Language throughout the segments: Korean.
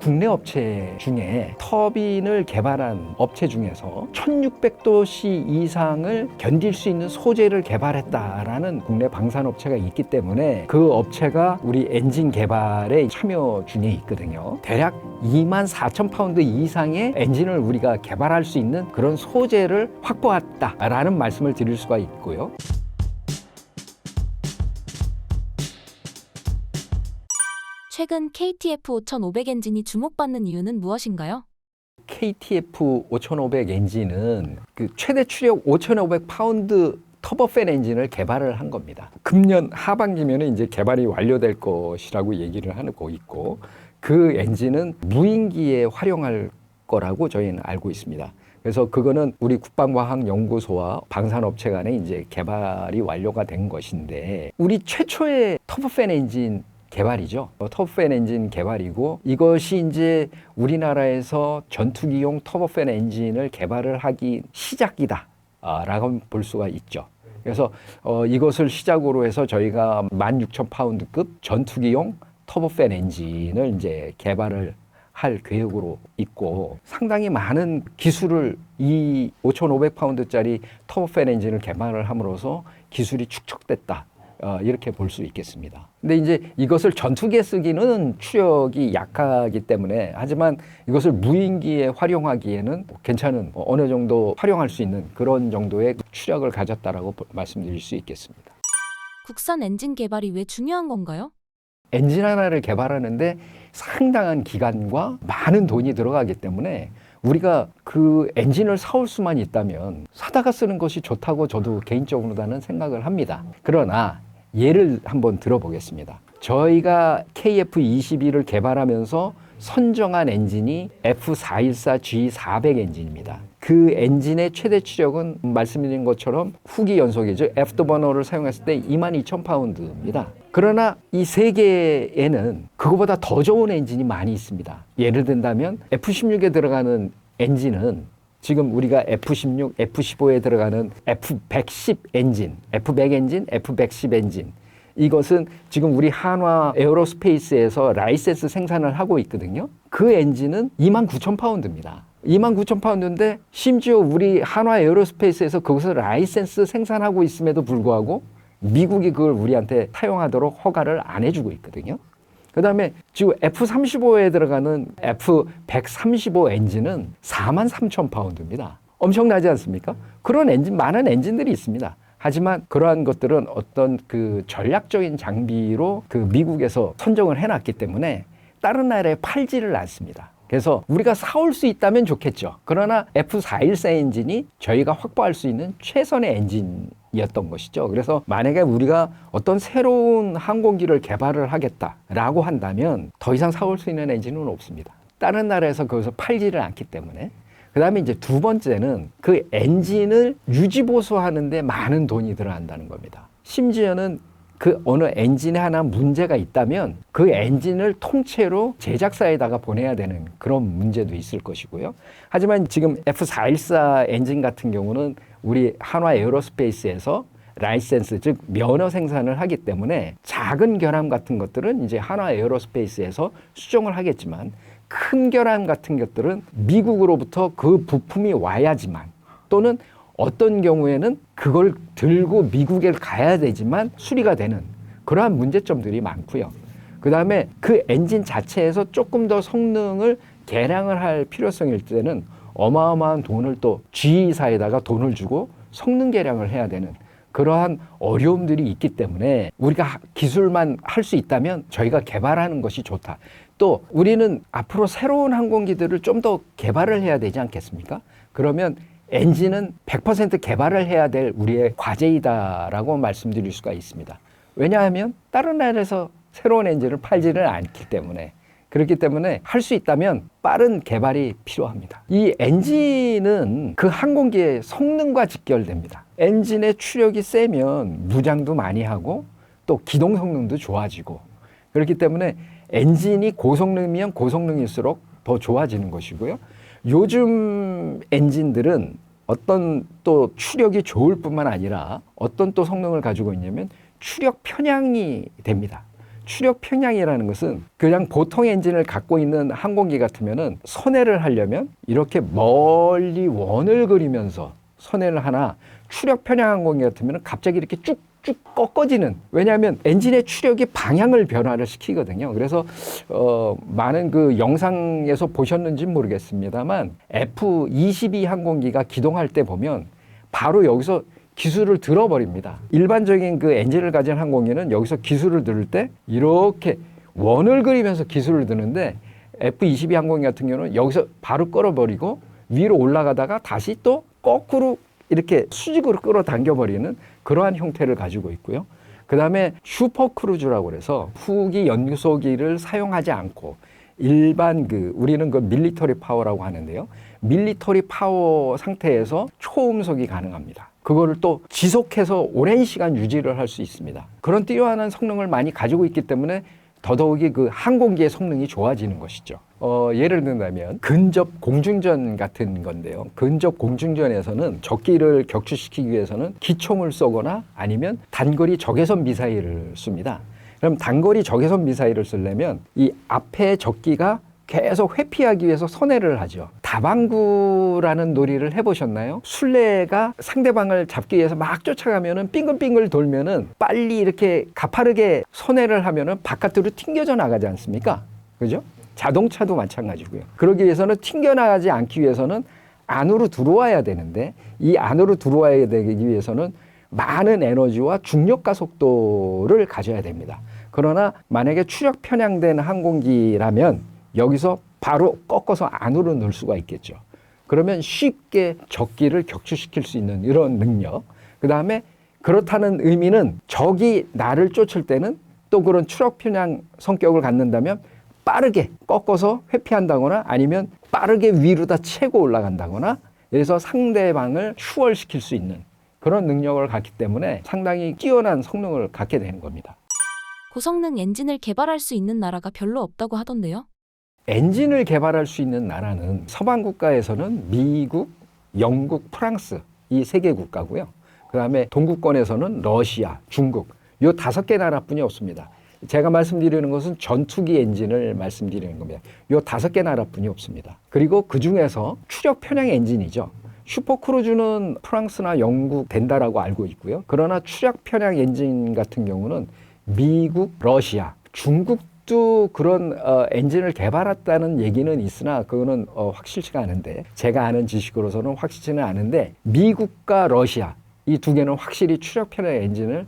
국내 업체 중에 터빈을 개발한 업체 중에서 1600도씨 이상을 견딜 수 있는 소재를 개발했다라는 국내 방산업체가 있기 때문에 그 업체가 우리 엔진 개발에 참여 중에 있거든요. 대략 24,000파운드 이상의 엔진을 우리가 개발할 수 있는 그런 소재를 확보했다라는 말씀을 드릴 수가 있고요. 최근 KTF 5500 엔진이 주목받는 이유는 무엇인가요? KTF 5500 엔진은 그 최대 추력 5,500파운드 터보팬 엔진을 개발을 한 겁니다. 금년 하반기면 이제 개발이 완료될 것이라고 얘기를 하고 있고, 그 엔진은 무인기에 활용할 거라고 저희는 알고 있습니다. 그래서 그거는 우리 국방과학연구소와 방산업체 간에 이제 개발이 완료가 된 것인데, 우리 최초의 터보팬 엔진 개발이죠. 터보팬 엔진 개발이고, 이것이 이제 우리나라에서 전투기용 터보팬 엔진을 개발을 하기 시작이다 라고 볼 수가 있죠. 그래서 이것을 시작으로 해서 저희가 16,000파운드급 전투기용 터보팬 엔진을 이제 개발을 할 계획으로 있고, 상당히 많은 기술을 이 5,500파운드짜리 터보팬 엔진을 개발을 함으로써 기술이 축적됐다, 이렇게 볼 수 있겠습니다. 근데 이제 이것을 전투기에 쓰기는 추력이 약하기 때문에, 하지만 이것을 무인기에 활용하기에는 괜찮은, 어느 정도 활용할 수 있는 그런 정도의 추력을 가졌다라고 말씀드릴 수 있겠습니다. 국산 엔진 개발이 왜 중요한 건가요? 엔진 하나를 개발하는데 상당한 기간과 많은 돈이 들어가기 때문에 우리가 그 엔진을 사올 수만 있다면 사다가 쓰는 것이 좋다고 저도 개인적으로는 생각을 합니다. 그러나 예를 한번 들어보겠습니다. 저희가 KF-21을 개발하면서 선정한 엔진이 F414G400 엔진입니다. 그 엔진의 최대 추력은 말씀드린 것처럼 후기 연소기죠. 애프터버너를 사용했을 때 22,000파운드입니다. 그러나 이 세 개에는 그거보다 더 좋은 엔진이 많이 있습니다. 예를 든다면 F16에 들어가는 엔진은 지금 우리가 F16, F15에 들어가는 F110 엔진, F100 엔진, F110 엔진, 이것은 지금 우리 한화 에어로스페이스에서 라이센스 생산을 하고 있거든요. 그 엔진은 29,000파운드입니다. 29,000파운드인데 심지어 우리 한화 에어로스페이스에서 그것을 라이센스 생산하고 있음에도 불구하고 미국이 그걸 우리한테 사용하도록 허가를 안 해주고 있거든요. 그 다음에 지금 F-35에 들어가는 F-135 엔진은 43,000파운드입니다. 엄청나지 않습니까? 그런 엔진, 많은 엔진들이 있습니다. 하지만 그러한 것들은 어떤 그 전략적인 장비로 그 미국에서 선정을 해놨기 때문에 다른 나라에 팔지를 않습니다. 그래서 우리가 사올 수 있다면 좋겠죠. 그러나 F414 엔진이 저희가 확보할 수 있는 최선의 엔진이었던 것이죠. 그래서 만약에 우리가 어떤 새로운 항공기를 개발을 하겠다라고 한다면 더 이상 사올 수 있는 엔진은 없습니다. 다른 나라에서 거기서 팔지를 않기 때문에. 그 다음에 이제 두 번째는 그 엔진을 유지보수하는데 많은 돈이 들어간다는 겁니다. 심지어는 그 어느 엔진에 하나 문제가 있다면 그 엔진을 통째로 제작사에다가 보내야 되는 그런 문제도 있을 것이고요. 하지만 지금 F414 엔진 같은 경우는 우리 한화 에어로스페이스에서 라이센스, 즉 면허 생산을 하기 때문에 작은 결함 같은 것들은 이제 한화 에어로스페이스에서 수정을 하겠지만, 큰 결함 같은 것들은 미국으로부터 그 부품이 와야지만, 또는 어떤 경우에는 그걸 들고 미국에 가야 되지만 수리가 되는 그러한 문제점들이 많고요. 그 다음에 그 엔진 자체에서 조금 더 성능을 개량을 할 필요성이 있을 때는 어마어마한 돈을 또 G사에다가 돈을 주고 성능 개량을 해야 되는 그러한 어려움들이 있기 때문에 우리가 기술만 할 수 있다면 저희가 개발하는 것이 좋다. 또 우리는 앞으로 새로운 항공기들을 좀 더 개발을 해야 되지 않겠습니까? 그러면 엔진은 100% 개발을 해야 될 우리의 과제이다라고 말씀드릴 수가 있습니다. 왜냐하면 다른 나라에서 새로운 엔진을 팔지를 않기 때문에, 그렇기 때문에 할 수 있다면 빠른 개발이 필요합니다. 이 엔진은 그 항공기의 성능과 직결됩니다. 엔진의 추력이 세면 무장도 많이 하고 또 기동 성능도 좋아지고, 그렇기 때문에 엔진이 고성능이면 고성능일수록 더 좋아지는 것이고요. 요즘 엔진들은 어떤 또 추력이 좋을 뿐만 아니라 어떤 또 성능을 가지고 있냐면 추력 편향이 됩니다. 추력 평양이라는 것은 그냥 보통 엔진을 갖고 있는 항공기 같으면은 선회를 하려면 이렇게 멀리 원을 그리면서 선회를 하나, 추력 편향 항공기 같으면은 갑자기 이렇게 쭉쭉 꺾어지는, 왜냐하면 엔진의 추력이 방향을 변화를 시키거든요. 그래서 많은 그 영상에서 보셨는지 모르겠습니다만 F-22 항공기가 기동할 때 보면 바로 여기서 기술을 들어버립니다. 일반적인 그 엔진을 가진 항공기는 여기서 기술을 들을 때 이렇게 원을 그리면서 기술을 드는데 F-22 항공기 같은 경우는 여기서 바로 끌어버리고 위로 올라가다가 다시 또 거꾸로 이렇게 수직으로 끌어당겨버리는 그러한 형태를 가지고 있고요. 그 다음에 슈퍼크루즈라고 그래서 후기 연소기를 사용하지 않고 일반 우리는 그 밀리터리 파워라고 하는데요. 밀리터리 파워 상태에서 초음속이 가능합니다. 그거를 또 지속해서 오랜 시간 유지를 할 수 있습니다. 그런 뛰어난 성능을 많이 가지고 있기 때문에 더더욱이 그 항공기의 성능이 좋아지는 것이죠. 예를 든다면 근접 공중전 같은 건데요. 근접 공중전에서는 적기를 격추시키기 위해서는 기총을 쏘거나 아니면 단거리 적외선 미사일을 씁니다. 그럼 단거리 적외선 미사일을 쓰려면 이 앞에 적기가 계속 회피하기 위해서 선회를 하죠. 다방구라는 놀이를 해보셨나요? 술래가 상대방을 잡기 위해서 막 쫓아가면은 빙글빙글 돌면은 빨리 이렇게 가파르게 선회를 하면은 바깥으로 튕겨져 나가지 않습니까? 그죠? 자동차도 마찬가지고요. 그러기 위해서는 튕겨나가지 않기 위해서는 안으로 들어와야 되는데 이 안으로 들어와야 되기 위해서는 많은 에너지와 중력가 속도를 가져야 됩니다. 그러나 만약에 추력 편향된 항공기라면 여기서 바로 꺾어서 안으로 넣을 수가 있겠죠. 그러면 쉽게 적기를 격추시킬 수 있는 이런 능력. 그 다음에 그렇다는 의미는 적이 나를 쫓을 때는 또 그런 추력 편향 성격을 갖는다면 빠르게 꺾어서 회피한다거나 아니면 빠르게 위로다 채고 올라간다거나 그래서 상대방을 추월시킬 수 있는 그런 능력을 갖기 때문에 상당히 뛰어난 성능을 갖게 되는 겁니다. 고성능 엔진을 개발할 수 있는 나라가 별로 없다고 하던데요. 엔진을 개발할 수 있는 나라는 서방 국가에서는 미국, 영국, 프랑스 이 세 개 국가고요. 그 다음에 동구권에서는 러시아, 중국 이 5개 나라뿐이 없습니다. 제가 말씀드리는 것은 전투기 엔진을 말씀드리는 겁니다. 이 5개 나라뿐이 없습니다. 그리고 그 중에서 추력 편향 엔진이죠. 슈퍼크루즈는 프랑스나 영국 된다라고 알고 있고요. 그러나 추력 편향 엔진 같은 경우는 미국, 러시아, 중국도 그런 엔진을 개발했다는 얘기는 있으나 그거는 확실치가 않은데 제가 아는 지식으로서는 확실치는 않은데 미국과 러시아 이 2개는 확실히 추력 편향 엔진을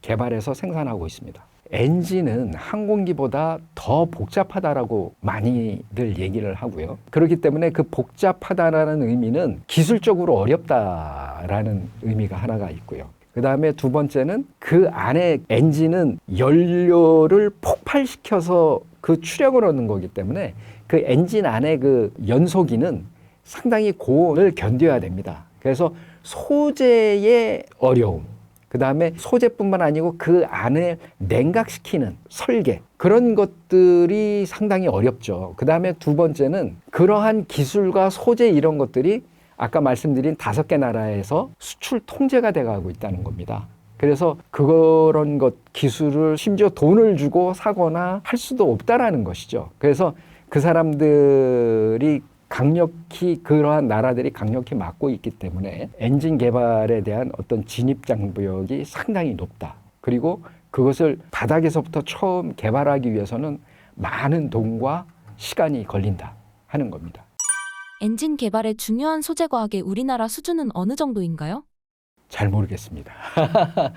개발해서 생산하고 있습니다. 엔진은 항공기보다 더 복잡하다라고 많이들 얘기를 하고요. 그렇기 때문에 그 복잡하다라는 의미는 기술적으로 어렵다라는 의미가 하나가 있고요. 그 다음에 두 번째는 그 안에 엔진은 연료를 폭발시켜서 그 추력을 얻는 거기 때문에 그 엔진 안에 그 연소기는 상당히 고온을 견뎌야 됩니다. 그래서 소재의 어려움, 그 다음에 소재뿐만 아니고 그 안에 냉각시키는 설계 그런 것들이 상당히 어렵죠. 그 다음에 두 번째는 그러한 기술과 소재 이런 것들이 아까 말씀드린 5개 나라에서 수출 통제가 돼가고 있다는 겁니다. 그래서 그런 것 기술을 심지어 돈을 주고 사거나 할 수도 없다라는 것이죠. 그래서 그 사람들이 강력히 그러한 나라들이 강력히 막고 있기 때문에 엔진 개발에 대한 어떤 진입 장벽이 상당히 높다. 그리고 그것을 바닥에서부터 처음 개발하기 위해서는 많은 돈과 시간이 걸린다 하는 겁니다. 엔진 개발의 중요한 소재 과학의 우리나라 수준은 어느 정도인가요? 잘 모르겠습니다.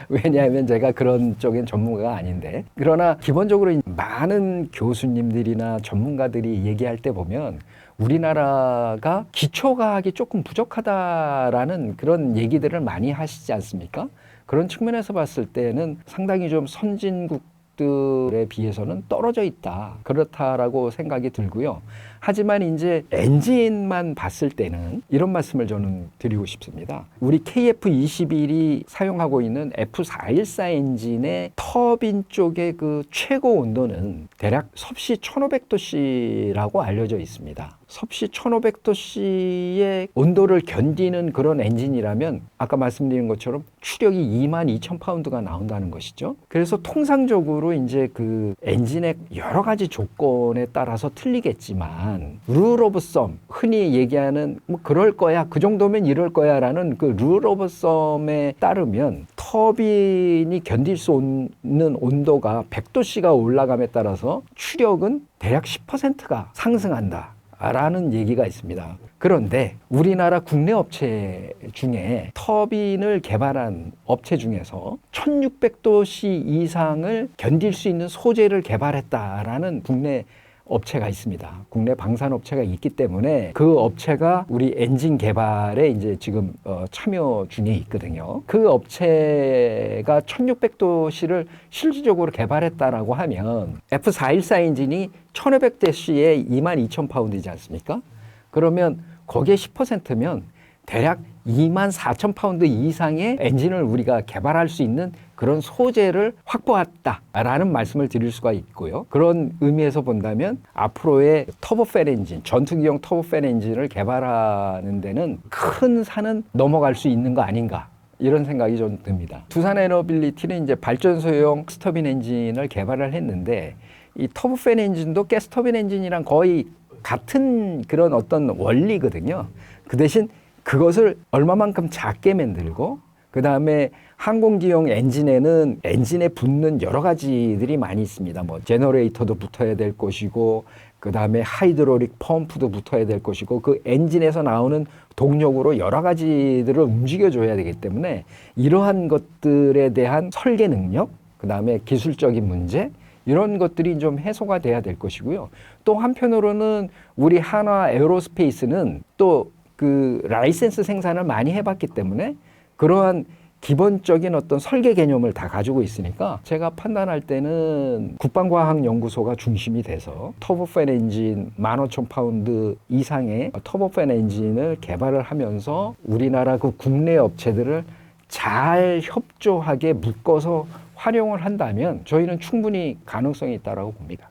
왜냐하면 제가 그런 쪽엔 전문가가 아닌데 그러나 기본적으로 많은 교수님들이나 전문가들이 얘기할 때 보면 우리나라가 기초과학이 조금 부족하다라는 그런 얘기들을 많이 하시지 않습니까? 그런 측면에서 봤을 때는 상당히 좀 선진국들에 비해서는 떨어져 있다. 그렇다라고 생각이 들고요. 하지만 이제 엔진만 봤을 때는 이런 말씀을 저는 드리고 싶습니다. 우리 KF-21이 사용하고 있는 F414 엔진의 터빈 쪽의 그 최고 온도는 대략 섭씨 1500도씨라고 알려져 있습니다. 섭씨 1500도씨의 온도를 견디는 그런 엔진이라면 아까 말씀드린 것처럼 추력이 22,000파운드가 나온다는 것이죠. 그래서 통상적으로 기본적으로 이제 그 엔진의 여러 가지 조건에 따라서 틀리겠지만 룰 오브 썸, 흔히 얘기하는 뭐 그럴 거야, 그 정도면 이럴 거야라는 그 룰 오브 썸에 따르면 터빈이 견딜 수 있는 온도가 100도씨가 올라감에 따라서 추력은 대략 10%가 상승한다 라는 얘기가 있습니다. 그런데 우리나라 국내 업체 중에 터빈을 개발한 업체 중에서 1600도씨 이상을 견딜 수 있는 소재를 개발했다라는 국내 업체가 있습니다. 국내 방산업체가 있기 때문에 그 업체가 우리 엔진 개발에 이제 지금 참여 중에 있거든요. 그 업체가 1600도씨를 실질적으로 개발했다라고 하면 F414 엔진이 1500대씨에 22,000파운드이지 않습니까? 그러면 거기에 10%면 대략 24,000파운드 이상의 엔진을 우리가 개발할 수 있는 그런 소재를 확보했다라는 말씀을 드릴 수가 있고요. 그런 의미에서 본다면 앞으로의 터보팬 엔진, 전투기용 터보팬 엔진을 개발하는 데는 큰 산은 넘어갈 수 있는 거 아닌가, 이런 생각이 좀 듭니다. 두산 에너빌리티는 이제 발전소용 스터빈 엔진을 개발을 했는데 이 터보팬 엔진도 가스터빈 엔진이랑 거의 같은 그런 어떤 원리거든요. 그 대신 그것을 얼마만큼 작게 만들고, 그 다음에 항공기용 엔진에는 엔진에 붙는 여러 가지들이 많이 있습니다. 뭐 제너레이터도 붙어야 될 것이고, 그 다음에 하이드롤릭 펌프도 붙어야 될 것이고, 그 엔진에서 나오는 동력으로 여러 가지들을 움직여줘야 되기 때문에 이러한 것들에 대한 설계 능력, 그 다음에 기술적인 문제, 이런 것들이 좀 해소가 돼야 될 것이고요. 또 한편으로는 우리 한화 에어로스페이스는 또 그 라이센스 생산을 많이 해봤기 때문에 그러한 기본적인 어떤 설계 개념을 다 가지고 있으니까 제가 판단할 때는 국방과학연구소가 중심이 돼서 터보팬 엔진 15,000파운드 이상의 터보팬 엔진을 개발을 하면서 우리나라 그 국내 업체들을 잘 협조하게 묶어서 활용을 한다면 저희는 충분히 가능성이 있다고 봅니다.